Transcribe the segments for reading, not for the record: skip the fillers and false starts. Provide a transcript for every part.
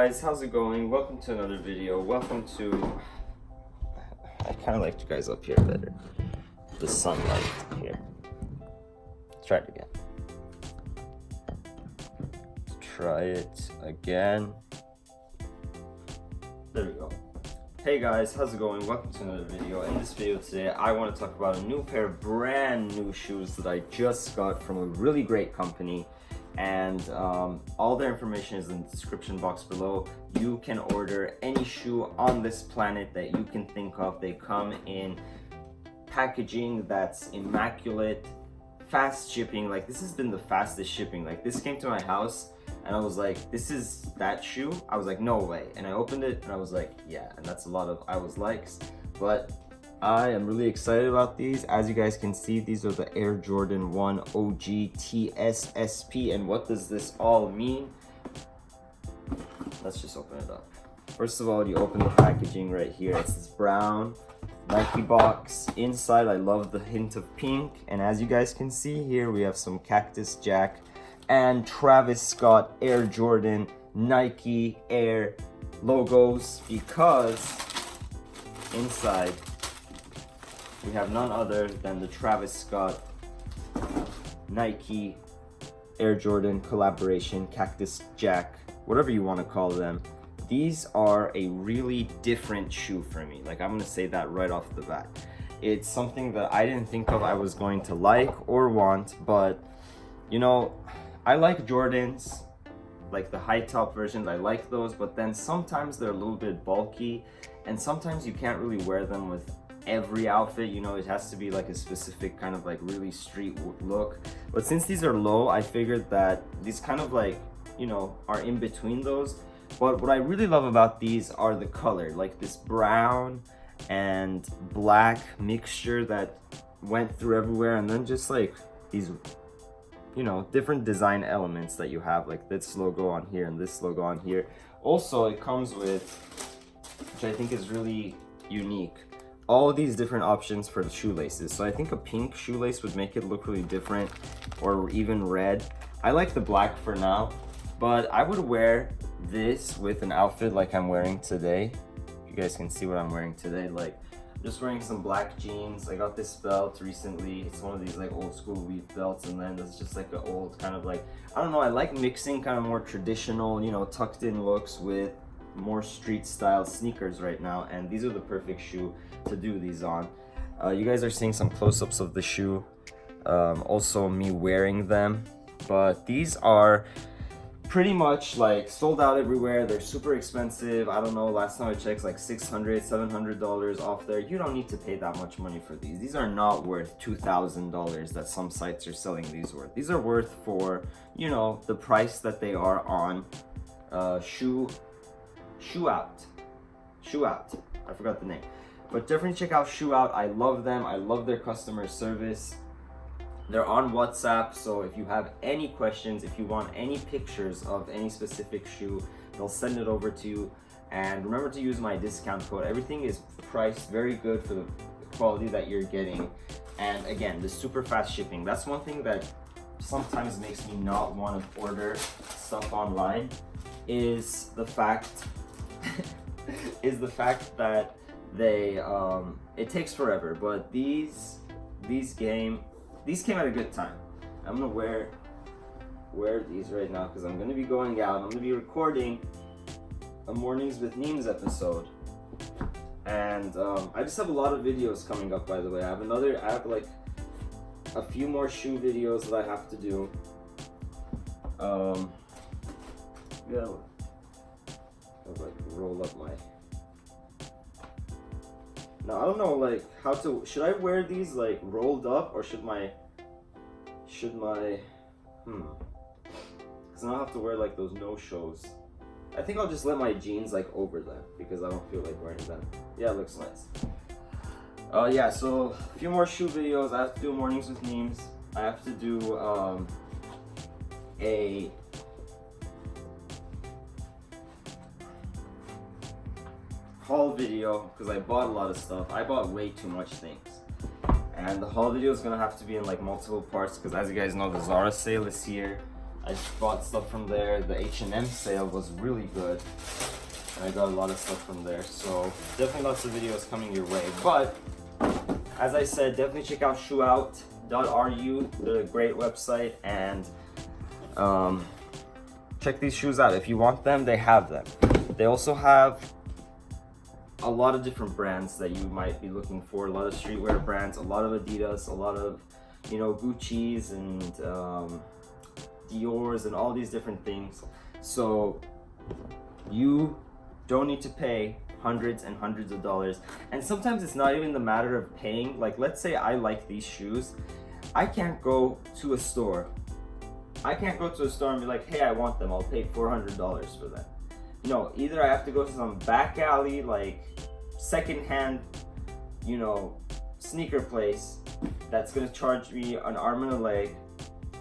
guys, how's it going? Welcome to another video. Welcome to... I kind of like you guys up here better. The sunlight here. Let's try it again. Let's try it again. There we go. Hey guys, how's it going? Welcome to another video. In this video today, I want to talk about a new pair of brand new shoes that I just got from a really great company. And all their information is in the description box below. You can order any shoe on this planet that you can think of. They come in packaging that's immaculate, fast shipping. Like, this has been the fastest shipping. Like, this came to my house and I was like, this is that shoe? I was like, no way. And I opened it and I was like, yeah. And that's a lot of I was likes. But I am really excited about these. As you guys can see, these are the Air Jordan 1 OG TSSP. And what does this all mean? Let's just open it up. First of all, you open the packaging right here. It's this brown Nike box. Inside, I love the hint of pink. And as you guys can see here, we have some Cactus Jack and Travis Scott Air Jordan Nike Air logos, because inside we have none other than the Travis Scott Nike Air Jordan collaboration, Cactus Jack, whatever you want to call them. These are a really different shoe for me. Like, I'm gonna say that right off the bat. It's something that I didn't think of I was going to like or want, but you know, I like Jordans, like the high top versions, I like those, but then sometimes they're a little bit bulky and sometimes you can't really wear them with every outfit. You know, it has to be like a specific kind of like really street look. But since these are low, I figured that these kind of like, you know, are in between those. But what I really love about these are the color, like this brown and black mixture that went through everywhere, and then just like these, you know, different design elements that you have, like this logo on here and this logo on here. Also, it comes with, which I think is really unique, all of these different options for the shoelaces. So I think a pink shoelace would make it look really different, or even red. I like the black for now, but I would wear this with an outfit like I'm wearing today. You guys can see what I'm wearing today. Like, I'm just wearing some black jeans. I got this belt recently. It's one of these like old school weave belts, and then it's just like an old kind of like, I don't know, I like mixing kind of more traditional, you know, tucked in looks with more street style sneakers right now, and these are the perfect shoe to do these on. You guys are seeing some close-ups of the shoe, also me wearing them, but these are pretty much like sold out everywhere. They're super expensive. I don't know, last time I checked, like $600, $700 off there. You don't need to pay that much money for these. These are not worth $2,000 that some sites are selling these worth. These are worth for, you know, the price that they are on Shoe Out. I forgot the name. But definitely check out Shoe Out. I love them. I love their customer service. They're on WhatsApp, so if you have any questions, if you want any pictures of any specific shoe, they'll send it over to you. And remember to use my discount code. Everything is priced very good for the quality that you're getting. And again, the super fast shipping. That's one thing that sometimes makes me not want to order stuff online, is the fact that they it takes forever. But these came at a good time. I'm gonna wear these right now because I'm gonna be going out. I'm gonna be recording a Mornings with Neemzzz episode, and I just have a lot of videos coming up. By the way, I have like a few more shoe videos that I have to do. Yeah, I'll like roll up my. Now, I don't know, like, should I wear these, like, rolled up, or should my, because now I have to wear, like, those no-shows. I think I'll just let my jeans, like, over them, because I don't feel like wearing them. Yeah, it looks nice. Yeah, so, a few more shoe videos. I have to do Mornings with Neemzzz. I have to do, a haul video, because I bought a lot of stuff. I bought way too much things, and the haul video is gonna have to be in like multiple parts, because as you guys know, the Zara sale is here. I bought stuff from there. The H&M sale was really good, and I got a lot of stuff from there. So definitely lots of videos coming your way. But as I said, definitely check out style.ru. They're a great website, and check these shoes out. If you want them, they have them. They also have a lot of different brands that you might be looking for. A lot of streetwear brands, a lot of Adidas, a lot of, you know, Gucci's and Dior's and all these different things. So you don't need to pay hundreds and hundreds of dollars. And sometimes it's not even the matter of paying. Like, let's say I like these shoes. I can't go to a store. I can't go to a store and be like, hey, I want them. I'll pay $400 for them. No, either I have to go to some back alley, like secondhand, you know, sneaker place that's gonna charge me an arm and a leg,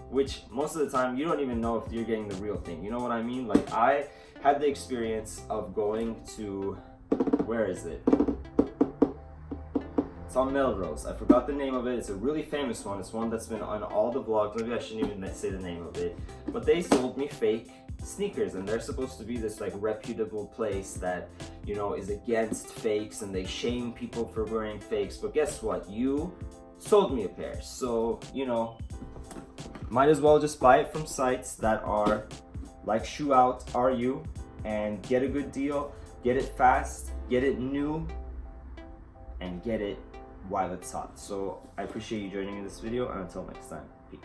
which most of the time you don't even know if you're getting the real thing. You know what I mean? Like, I had the experience of going to, where is it? It's on Melrose. I forgot the name of it. It's a really famous one. It's one that's been on all the vlogs. Maybe I shouldn't even say the name of it. But they sold me fake sneakers, and they're supposed to be this like reputable place that, you know, is against fakes, and they shame people for wearing fakes. But guess what? You sold me a pair. So, you know, might as well just buy it from sites that are like style.ru and get a good deal, get it fast, get it new, and get it while it's hot. So I appreciate you joining me in this video, and until next time, peace.